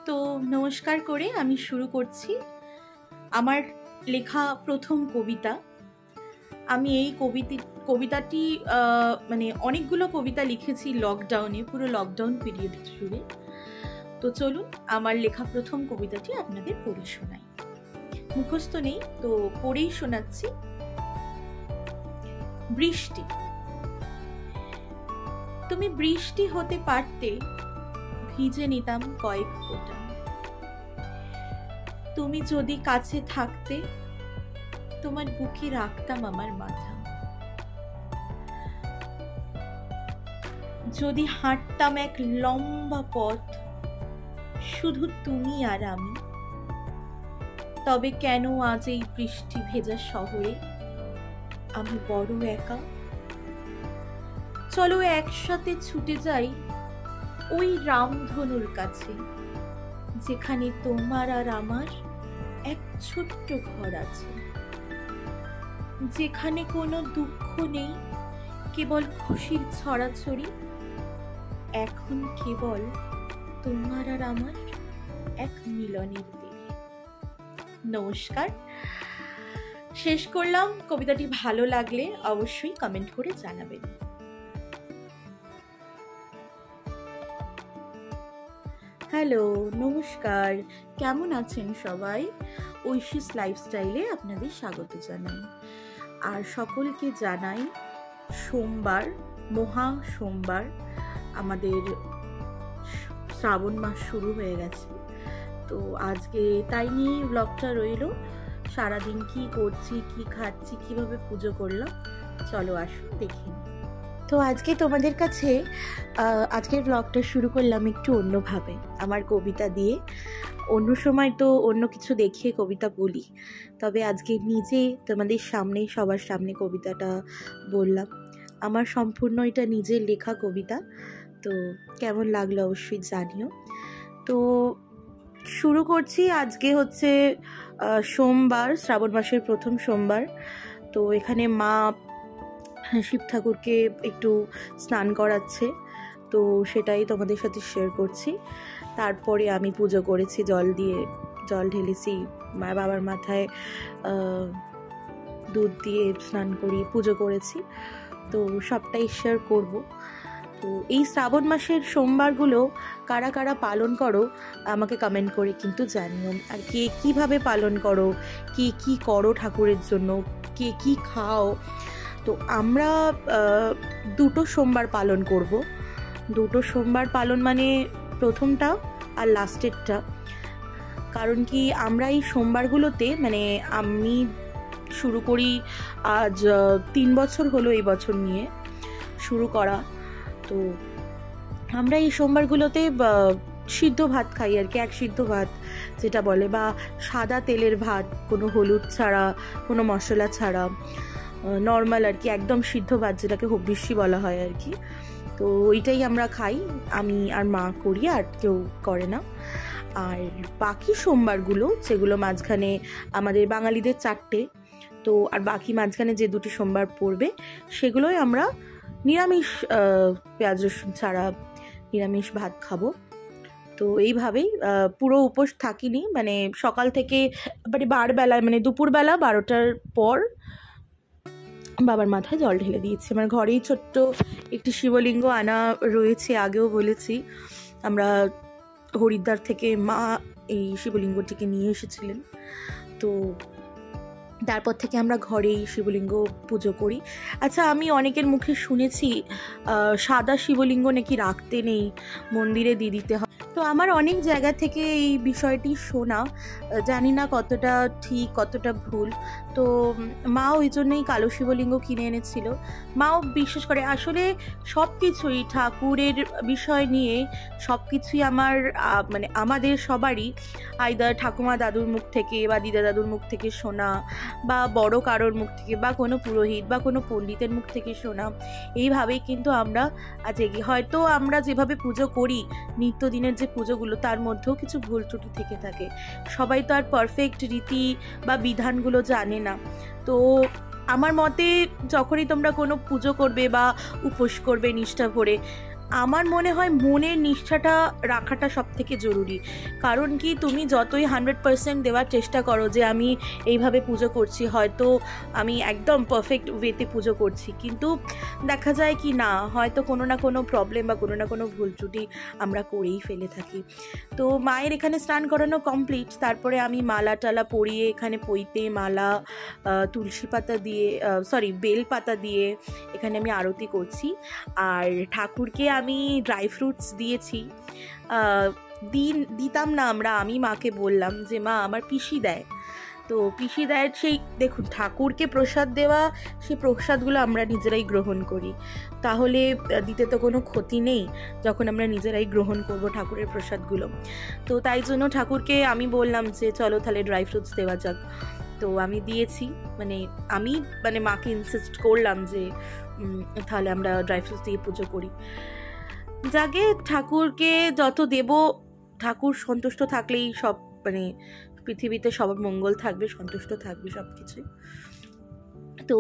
তো নমস্কার করে আমি শুরু করছি আমার লেখা প্রথম কবিতা। আমি এই কবিতাটি মানে অনেকগুলো কবিতা লিখেছি লকডাউনে, পুরো লকডাউন পিরিয়ড জুড়ে। তো চলুন আমার লেখা প্রথম কবিতাটি আপনাদের পড়ে শোনাই। মুখস্থ নেই তো পড়েই শোনাচ্ছি। বৃষ্টি। তুমি বৃষ্টি হতে পারতে, ভিজে নিতাম কয়েক ফোঁটা। তুমি যদি কাছে থাকতে, তোমার বুকে রাখতাম আমার মাথা। যদি হাঁটতাম এক লম্বা পথ, শুধু তুমি আর আমি, তবে কেন আজ এই বৃষ্টি ভেজা শহরে আমি বড় একা? চলো একসাথে ছুটে যাই ওই রামধনুর কাছে, যেখানে তোমার আর আমার এক ছোট্ট ঘর আছে, যেখানে কোনো দুঃখ নেই, কেবল খুশির ছড়াছড়ি। এখন কেবল তোমার আর আমার এক মিলনের দেরি। নমস্কার, শেষ করলাম। কবিতাটি ভালো লাগলে অবশ্যই কমেন্ট করে জানাবেন। হ্যালো, নমস্কার, কেমন আছেন সবাই? ঐশীস লাইফস্টাইলে আপনাদের স্বাগত জানাই। আর সকলকে জানাই সোমবার, মহা সোমবার। আমাদের শ্রাবণ মাস শুরু হয়ে গেছে, তো আজকে তাই নিয়ে ব্লগটা রইল। সারাদিন কি করছি, কি খাচ্ছি, কিভাবে পুজো করলাম, চলো আসুন দেখে নিই। তো আজকে তোমাদের কাছে আজকের ব্লগটা শুরু করলাম একটু অন্যভাবে, আমার কবিতা দিয়ে। অন্য সময় তো অন্য কিছু দেখিয়ে কবিতা বলি, তবে আজকে নিজে তোমাদের সামনে, সবার সামনে কবিতাটা বললাম। আমার সম্পূর্ণ এটা নিজের লেখা কবিতা। তো কেমন লাগলো অবশ্যই জানিও। তো শুরু করছি। আজকে হচ্ছে সোমবার, শ্রাবণ মাসের প্রথম সোমবার। তো এখানে মা শিব ঠাকুরকে একটু স্নান করাচ্ছে, তো সেটাই তোমাদের সাথে শেয়ার করছি। তারপরে আমি পুজো করেছি, জল ঢেলেছি, মা বাবার মাথায় দুধ দিয়ে স্নান করিয়ে পুজো করেছি। তো সবটাই শেয়ার করব। তো এই শ্রাবণ মাসের সোমবারগুলো কারা কারা পালন করো আমাকে কমেন্ট করে কিন্তু জানিও। আর কে কীভাবে পালন করো, কে কী করো ঠাকুরের জন্য, কে কী খাও। তো আমরা দুটো সোমবার পালন করব। দুটো সোমবার পালন মানে প্রথমটা আর লাস্টেরটা। কারণ কি, আমরা এই সোমবারগুলোতে, মানে আমি শুরু করি আজ 3 বছর হলো, এই বছর নিয়ে শুরু করা। তো আমরা এই সোমবারগুলোতে সিদ্ধ ভাত খাই আর কি, এক সিদ্ধ ভাত যেটা বলে, বা সাদা তেলের ভাত, কোনো হলুদ ছাড়া, কোনো মশলা ছাড়া, নর্মাল আর কি, একদম সিদ্ধ ভাত যেটাকে হবিষ্যি বলা হয় আর কি। তো ওইটাই আমরা খাই, আমি আর মা করি, আর কেউ করে না। আর বাকি সোমবারগুলো, যেগুলো মাঝখানে আমাদের বাঙালিদের 4টে, তো আর বাকি মাঝখানে যে 2টি সোমবার পড়বে, সেগুলোই আমরা নিরামিষ, পেঁয়াজ রসুন ছাড়া নিরামিষ ভাত খাবো। তো এইভাবেই পুরো উপোস থাকিনি, মানে সকাল থেকে মানে বারবেলায়, মানে দুপুরবেলা 12টার পর বাবার মাথায় জল ঢেলে দিয়েছি। আমার ঘরেই ছোট্ট একটি শিবলিঙ্গ আনা রয়েছে, আগেও বলেছি। আমরা হরিদ্বার থেকে মা এই শিবলিঙ্গটিকে নিয়ে এসেছিলেন। তো তারপর থেকে আমরা ঘরেই শিবলিঙ্গ পুজো করি। আচ্ছা, আমি অনেকের মুখে শুনেছি সাদা শিবলিঙ্গ নাকি রাখতে নেই, মন্দিরে দিয়ে দিতে হয়। তো আমার অনেক জায়গা থেকে এই বিষয়টি শোনা, জানি না কতটা ঠিক কতটা ভুল। তো মা ওই জন্যই কালো শিবলিঙ্গ কিনে এনেছিল। মাও বিশ্বাস করে। আসলে সব কিছুই ঠাকুরের বিষয় নিয়ে সব কিছুই আমার, মানে আমাদের সবারই আইদার ঠাকুমা দাদুর মুখ থেকে বা দিদা দাদুর মুখ থেকে শোনা, বা বড় কারোর মুখ থেকে, বা কোনো পুরোহিত বা কোনো পণ্ডিতের মুখ থেকে শোনা। এইভাবেই কিন্তু আমরা আজ এগিয়ে। হয়তো আমরা যেভাবে পুজো করি, নিত্যদিনের যে পুজোগুলো, তার মধ্যেও কিছু ভুল ত্রুটি থেকে থাকে। সবাই তো আর পারফেক্ট রীতি বা বিধানগুলো জানে না। তো আমার মতে যখনই তোমরা কোনো পুজো করবে বা উপোস করবে নিষ্ঠা ভরে, আমার মনে হয় মনের নিষ্ঠাটা রাখাটা সবথেকে জরুরি। কারণ কি, তুমি যতই 100% দেওয়ার চেষ্টা করো যে আমি এইভাবে পুজো করছি, হয়তো আমি একদম পারফেক্ট ওয়েতে পুজো করছি, কিন্তু দেখা যায় কি না, হয়তো কোনো না কোনো প্রবলেম বা কোনো না কোনো ভুল ত্রুটি আমরা করেই ফেলে থাকি। তো মায়ের এখানে স্নান করানো কমপ্লিট, তারপরে আমি মালা টালা পরিয়ে এখানে পইতে মালা, তুলসী পাতা দিয়ে, বেল পাতা দিয়ে এখানে আমি আরতি করছি। আর ঠাকুরকে আমি ড্রাই ফ্রুটস দিয়েছি। দিতাম না আমি মাকে বললাম যে মা আমার পিসি দেয়, তো পিসি দেয়। সেই দেখুন, ঠাকুরকে প্রসাদ দেওয়া, সেই প্রসাদগুলো আমরা নিজেরাই গ্রহণ করি, তাহলে দিতে তো কোনো ক্ষতি নেই যখন আমরা নিজেরাই গ্রহণ করব ঠাকুরের প্রসাদগুলো। তো তাই জন্য ঠাকুরকে আমি বললাম যে চলো তাহলে ড্রাই ফ্রুটস দেওয়া যাক। তো আমি দিয়েছি, আমি মাকে ইনসিস্ট করলাম যে তাহলে আমরা ড্রাই ফ্রুটস দিয়ে পুজো করি। যাকে ঠাকুরকে যত দেব, ঠাকুর সন্তুষ্ট থাকলেই সব পৃথিবীতে সবার মঙ্গল থাকবে, সন্তুষ্ট থাকবে সব কিছুই। তো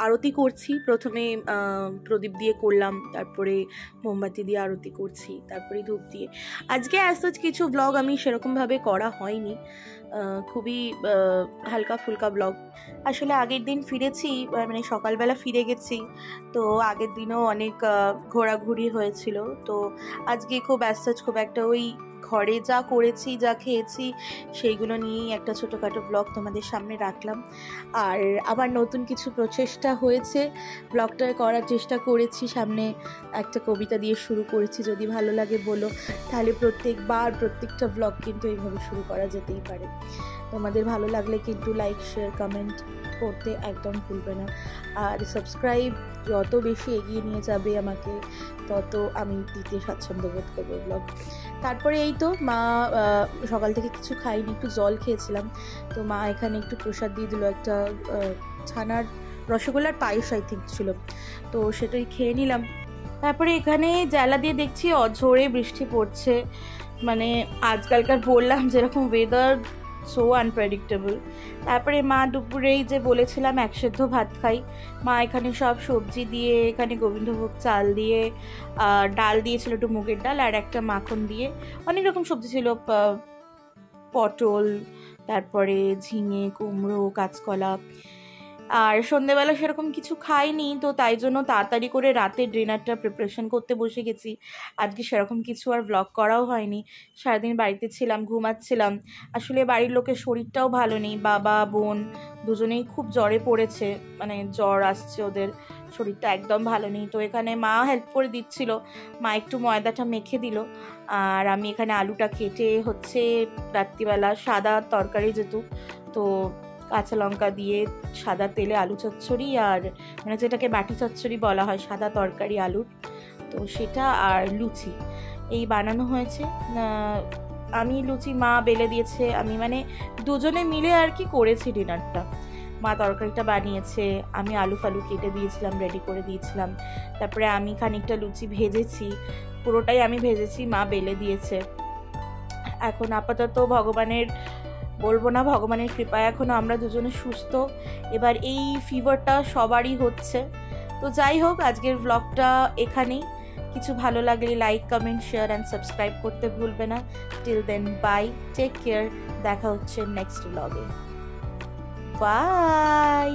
আরতি করছি, প্রথমে প্রদীপ দিয়ে করলাম, তারপরে মোমবাতি দিয়ে আরতি করছি, তারপরে ধূপ দিয়ে। আজকে অ্যাজ কিছু ব্লগ আমি সেরকমভাবে করা হয়নি, খুবই হালকা ফুলকা ব্লগ। আসলে আগের দিন ফিরেছি, সকালবেলা ফিরে গেছি, তো আগের দিনও অনেক ঘোরাঘুরি হয়েছিল। তো আজকে খুব একটা ওই ঘরে যা করেছি, যা খেয়েছি, সেইগুলো নিয়েই একটা ছোটোখাটো ব্লগ তোমাদের সামনে রাখলাম। আর আবার নতুন কিছু প্রচেষ্টা হয়েছে, ব্লগটা করার চেষ্টা করেছি। সামনে একটা কবিতা দিয়ে শুরু করেছি, যদি ভালো লাগে বলো, তাহলে প্রত্যেকটা ব্লগ কিন্তু এইভাবে শুরু করা যেতেই পারে। তোমাদের ভালো লাগলে কিন্তু লাইক, শেয়ার, কমেন্ট করতে একদম ভুলবে না। আর সাবস্ক্রাইব যত বেশি এগিয়ে নিয়ে যাবে আমাকে, তত আমি দিতে স্বাচ্ছন্দ্য বোধ করবো ব্লগ। তারপরে এই তো মা সকাল থেকে কিছু খাইনি, একটু জল খেয়েছিলাম, তো মা এখানে একটু প্রসাদ দিয়ে দিল, একটা ছানার রসগোল্লার পায়েস আই থিঙ্ক ছিল, তো সেটাই খেয়ে নিলাম। তারপরে এখানে জ্বালা দিয়ে দেখছি অঝোরে বৃষ্টি পড়ছে, আজকালকার বললাম যেরকম ওয়েদার সো আনপ্রেডিক্টেবল। তারপরে মা দুপুরেই যে বলেছিলাম একসেদ্ধ ভাত খাই, মা এখানে সব সবজি দিয়ে, এখানে গোবিন্দভোগ চাল দিয়ে, ডাল দিয়েছিল, একটু মুগের ডাল, আর একটা মাখন দিয়ে, অনেক রকম সবজি ছিল, পটল, তারপরে ঝিঙে, কুমড়ো, কাঁচকলা। আর সন্ধ্যেবেলা সেরকম কিছু খাইনি, তো তাই জন্য তাড়াতাড়ি করে রাতের ডিনারটা প্রিপারেশন করতে বসে গেছি। আজকে সেরকম কিছু আর ব্লগ করাও হয়নি, সারাদিন বাড়িতে ছিলাম, ঘুমাচ্ছিলাম। আসলে বাড়ির লোকের শরীরটাও ভালো নেই, বাবা বোন দুজনেই খুব জ্বরে পড়েছে, জ্বর আসছে, ওদের শরীরটা একদম ভালো নেই। তো এখানে মা হেল্প করে দিচ্ছিল, মা একটু ময়দাটা মেখে দিল, আর আমি এখানে আলুটা কেটে রাত্রিবেলা সাদা তরকারি যেহেতু, তো কাঁচা লঙ্কা দিয়ে সাদা তেলে আলু চচ্চড়ি, আর যেটাকে বাটি চচ্চড়ি বলা হয়, সাদা তরকারি আলুর, তো সেটা, আর লুচি এই বানানো হয়েছে। আমি লুচি, মা বেলে দিয়েছে, আমি দুজনে মিলে আর কি করেছি ডিনারটা। মা তরকারিটা বানিয়েছে, আমি আলু ফালু কেটে দিয়েছিলাম, রেডি করে দিয়েছিলাম। তারপরে আমি খানিকটা লুচি ভেজেছি, পুরোটাই আমি ভেজেছি, মা বেলে দিয়েছে। এখন আপাতত ভগবানের কৃপায় এখনও আমরা দুজনে সুস্থ। এবার এই ফিভারটা সবারই হচ্ছে। তো যাই হোক, আজকের ব্লগটা এখানেই। কিছু ভালো লাগলে like, comment, share and subscribe করতে ভুলবে না। Till then, bye, take care, দেখা হচ্ছে নেক্সট ব্লগে, বাই।